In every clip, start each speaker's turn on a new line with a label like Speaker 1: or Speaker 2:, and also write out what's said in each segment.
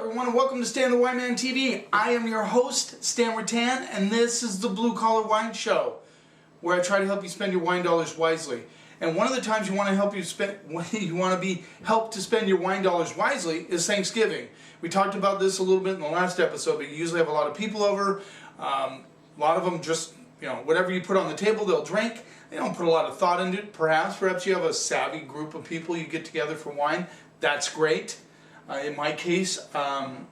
Speaker 1: everyone, and welcome to Stan the Wine Man TV. I am your host, Stan Ratan, and this is the Blue Collar Wine Show, where I try to help you spend your wine dollars wisely. And one of the times you want to be helped to spend your wine dollars wisely is Thanksgiving. We talked about this a little bit in the last episode, but you usually have a lot of people over. A lot of them just, whatever you put on the table, they'll drink. They don't put a lot of thought into it. Perhaps you have a savvy group of people you get together for wine. That's great. In my case, I'm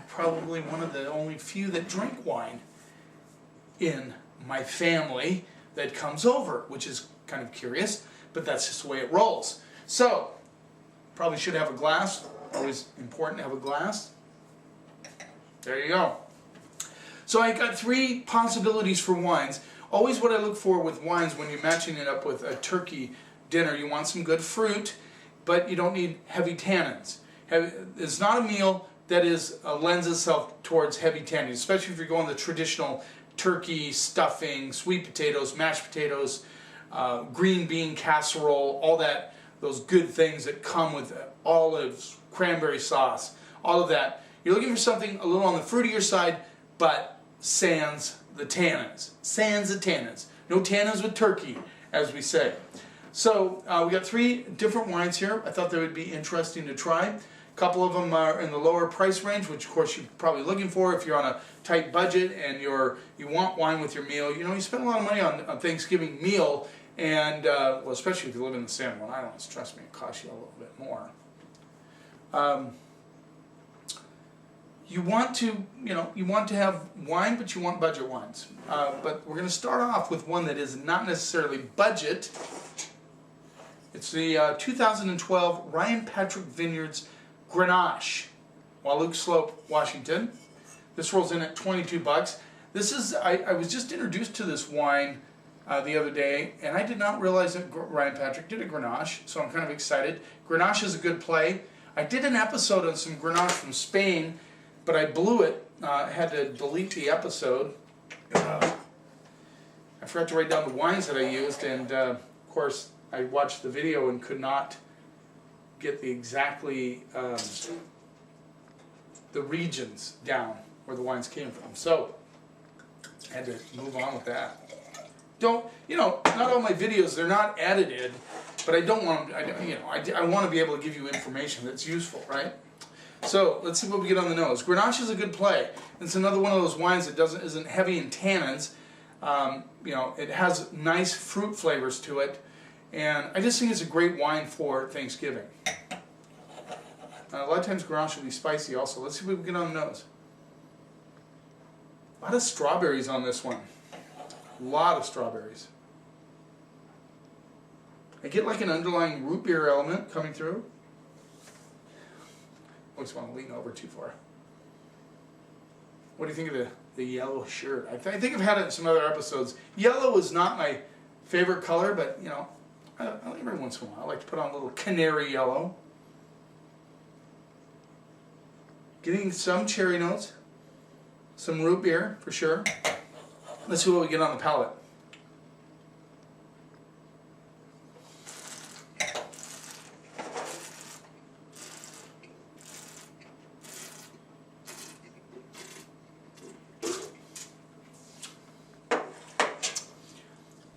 Speaker 1: probably one of the only few that drink wine in my family that comes over, which is kind of curious, but that's just the way it rolls. So, probably should have a glass. Always important to have a glass. There you go. So I got three possibilities for wines. Always what I look for with wines when you're matching it up with a turkey dinner, you want some good fruit, but you don't need heavy tannins. It's not a meal that lends itself towards heavy tannins, especially if you're going the traditional turkey, stuffing, sweet potatoes, mashed potatoes, green bean casserole, all that, those good things that come with olives, cranberry sauce, all of that. You're looking for something a little on the fruitier side, but sans the tannins. Sans the tannins. No tannins with turkey, as we say. So we got three different wines here. I thought they would be interesting to try. A couple of them are in the lower price range, which of course you're probably looking for if you're on a tight budget and you want wine with your meal. You spend a lot of money on Thanksgiving meal, and well, especially if you live in the San Juan Islands. Trust me, it costs you a little bit more. You want to have wine, but you want budget wines. But we're going to start off with one that is not necessarily budget. It's the 2012 Ryan Patrick Vineyards Grenache, Wahluke Slope, Washington. This rolls in at $22. This is, I was just introduced to this wine the other day, and I did not realize that Ryan Patrick did a Grenache, so I'm kind of excited. Grenache is a good play. I did an episode on some Grenache from Spain, but I blew it. I had to delete the episode. I forgot to write down the wines that I used, and of course I watched the video and could not get the regions down where the wines came from. So I had to move on with that. Not all my videos, they're not edited, but I don't want them, I want to be able to give you information that's useful, right? So let's see what we get on the nose. Grenache is a good play. It's another one of those wines that isn't heavy in tannins. It has nice fruit flavors to it, and I just think it's a great wine for Thanksgiving. A lot of times Grenache will be spicy also. Let's see what we get on the nose. A lot of strawberries on this one. A lot of strawberries. I get like an underlying root beer element coming through. I just want to lean over too far. What do you think of the yellow shirt? I think I've had it in some other episodes. Yellow is not my favorite color, but every once in a while I like to put on a little canary yellow. Getting some cherry notes, some root beer for sure. Let's see what we get on the palate.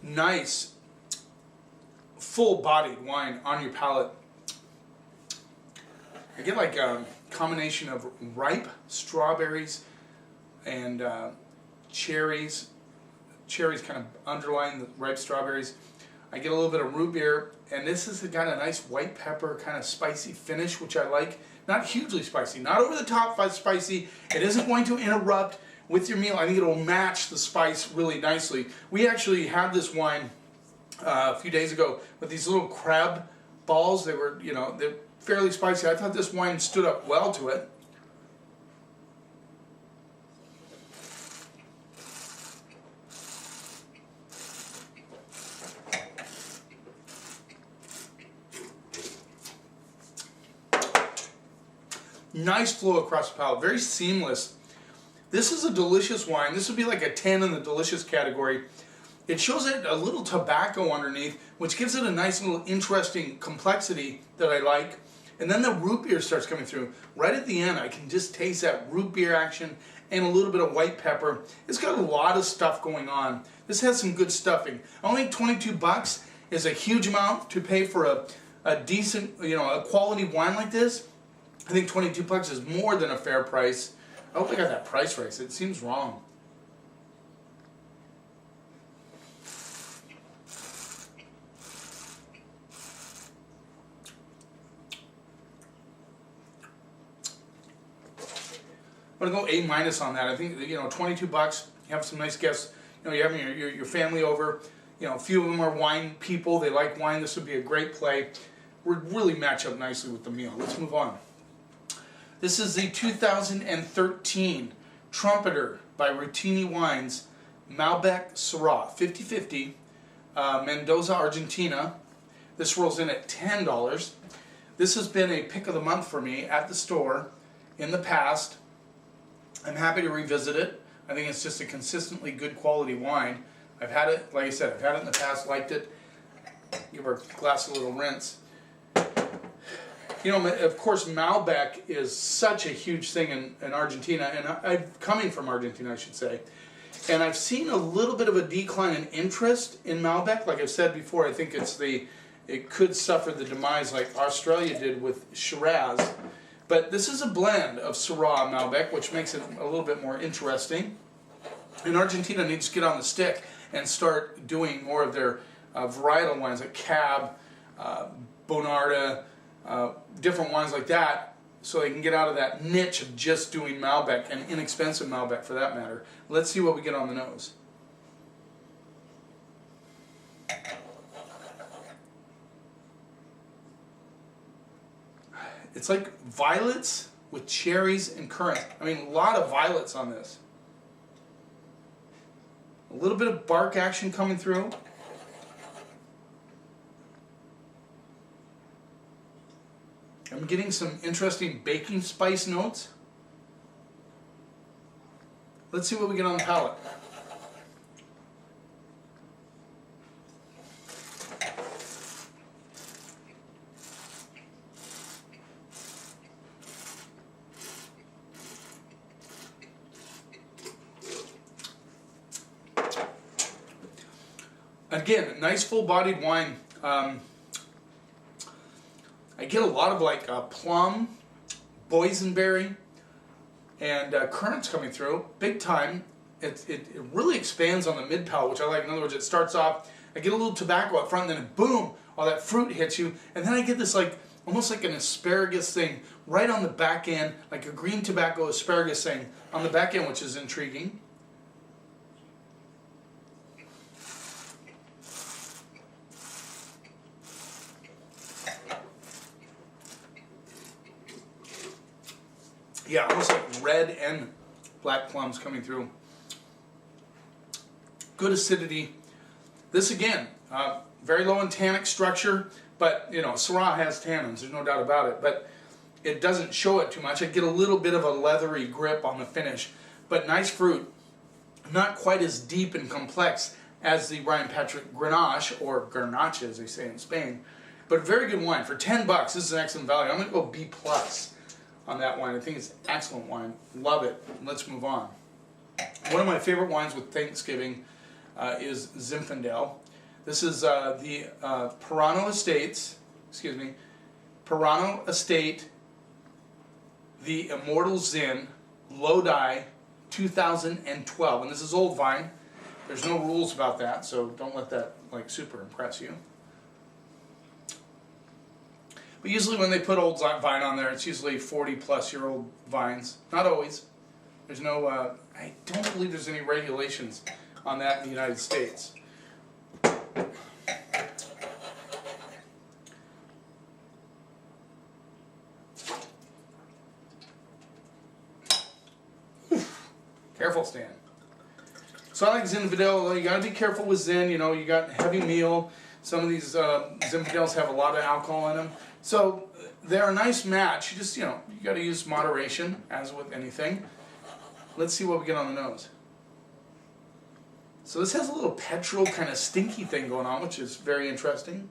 Speaker 1: Nice, full-bodied wine on your palate. I get like a combination of ripe strawberries and cherries. Cherries kind of underlying the ripe strawberries. I get a little bit of root beer, and this has got a nice white pepper kind of spicy finish, which I like. Not hugely spicy, not over the top spicy. It isn't going to interrupt with your meal. I think it'll match the spice really nicely. We actually had this wine a few days ago with these little crab balls. They were, they're fairly spicy. I thought this wine stood up well to it. Nice flow across the palate, very seamless. This is a delicious wine. This would be like a 10 in the delicious category. It shows it a little tobacco underneath, which gives it a nice little interesting complexity that I like. And then the root beer starts coming through. Right at the end, I can just taste that root beer action and a little bit of white pepper. It's got a lot of stuff going on. This has some good stuffing. Only 22 bucks is a huge amount to pay for a decent, a quality wine like this. I think 22 bucks is more than a fair price. I hope I got that price right. It seems wrong. I'm gonna go A- on that. I think 22 bucks. You have some nice guests. You're having your family over. A few of them are wine people. They like wine. This would be a great play. Would really match up nicely with the meal. Let's move on. This is the 2013 Trumpeter by Rotini Wines, Malbec Syrah, 50/50, Mendoza, Argentina. This rolls in at $10. This has been a pick of the month for me at the store in the past. I'm happy to revisit it. I think it's just a consistently good quality wine. I've had it, like I said, I've had it in the past, liked it. Give our glass a little rinse. Of course, Malbec is such a huge thing in Argentina, and I'm coming from Argentina, I should say. And I've seen a little bit of a decline in interest in Malbec. Like I've said before, I think it could suffer the demise like Australia did with Shiraz. But this is a blend of Syrah and Malbec, which makes it a little bit more interesting. And Argentina needs to get on the stick and start doing more of their varietal wines like Cab, Bonarda, different wines like that, so they can get out of that niche of just doing Malbec, and inexpensive Malbec for that matter. Let's see what we get on the nose. It's like violets with cherries and currants. I mean, a lot of violets on this. A little bit of bark action coming through. I'm getting some interesting baking spice notes. Let's see what we get on the palate. Again, nice full-bodied wine. I get a lot of plum, boysenberry, and currants coming through, big time. It really expands on the mid-palate, which I like. In other words, it starts off, I get a little tobacco up front, and then boom, all that fruit hits you, and then I get this almost like an asparagus thing right on the back end, like a green tobacco asparagus thing on the back end, which is intriguing. Yeah, almost like red and black plums coming through. Good acidity. This again, very low in tannic structure, but Syrah has tannins, there's no doubt about it, but it doesn't show it too much. I get a little bit of a leathery grip on the finish, but nice fruit. Not quite as deep and complex as the Ryan Patrick Grenache, or Grenache as they say in Spain, but very good wine. For 10 bucks, this is an excellent value. I'm going to go B+ on that wine. I think it's excellent wine. Love it. Let's move on. One of my favorite wines with Thanksgiving is Zinfandel. This is the Purano Estate, the Immortal Zin, Lodi, 2012. And this is old vine. There's no rules about that, so don't let that super impress you. But usually when they put old vine on there, it's usually 40-plus-year-old vines. Not always. There's no, I don't believe there's any regulations on that in the United States. Careful, Stan. So I like Zinfandel. You got to be careful with Zin. You got heavy meal. Some of these Zinfandels have a lot of alcohol in them. So they're a nice match. You just, you got to use moderation, as with anything. Let's see what we get on the nose. So this has a little petrol kind of stinky thing going on, which is very interesting.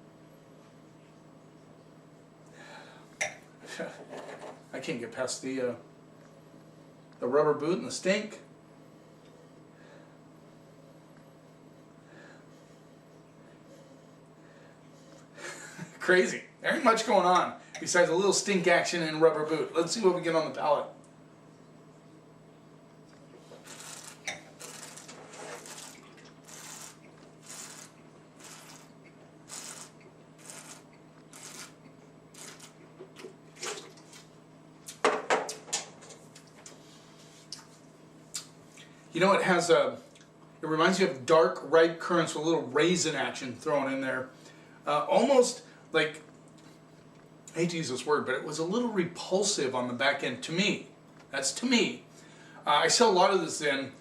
Speaker 1: I can't get past the rubber boot and the stink. Crazy. There ain't much going on besides a little stink action and rubber boot. Let's see what we get on the palate. You know, it has it reminds you of dark, ripe currants with a little raisin action thrown in there. Almost like, I hate to use this word, but it was a little repulsive on the back end to me. That's to me. I sell a lot of this in.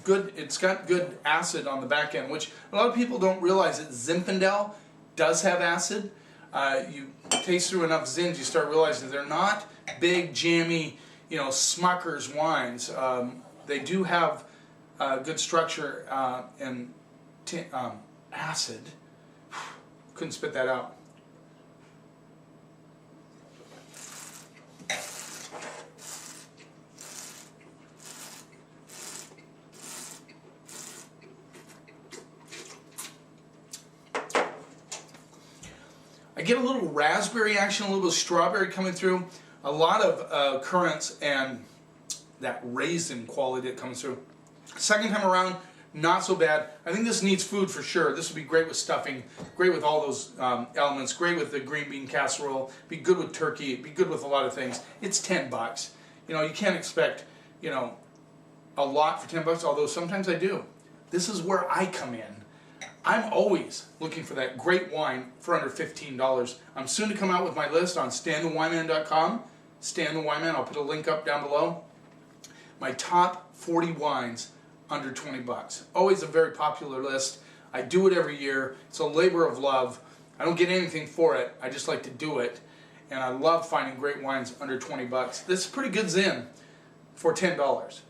Speaker 1: Good. It's got good acid on the back end, which a lot of people don't realize that Zinfandel does have acid. You taste through enough Zins, you start realizing they're not big, jammy, Smucker's wines. They do have good structure and acid. Couldn't spit that out. I get a little raspberry action, a little bit of strawberry coming through, a lot of currants and that raisin quality that comes through. Second time around, not so bad. I think this needs food for sure. This would be great with stuffing, great with all those elements, great with the green bean casserole, be good with turkey, be good with a lot of things. It's $10. You can't expect, a lot for $10, although sometimes I do. This is where I come in. I'm always looking for that great wine for under $15. I'm soon to come out with my list on StanTheWineman.com. Stan the Wineman, I'll put a link up down below. My top 40 wines under $20. Always a very popular list. I do it every year. It's a labor of love. I don't get anything for it. I just like to do it. And I love finding great wines under $20. This is pretty good Zin for $10.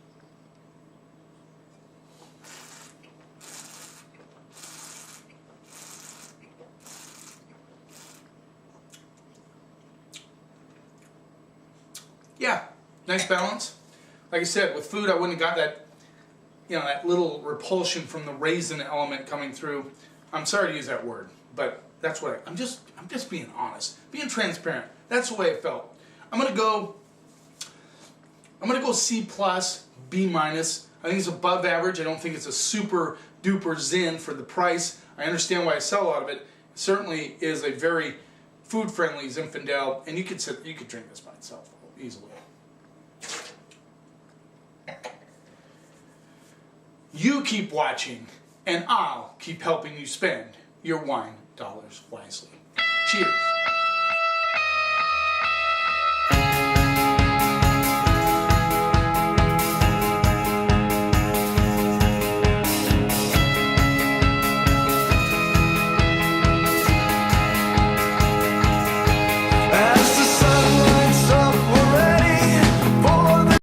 Speaker 1: Yeah, nice balance. Like I said, with food I wouldn't have got that, that little repulsion from the raisin element coming through. I'm sorry to use that word, but that's what I'm just being honest, being transparent. That's the way it felt. I'm gonna go C+, B-. I think it's above average. I don't think it's a super duper Zin for the price. I understand why I sell a lot of it. It certainly is a very food friendly Zinfandel, and you could drink this by itself easily. You keep watching, and I'll keep helping you spend your wine dollars wisely. Cheers.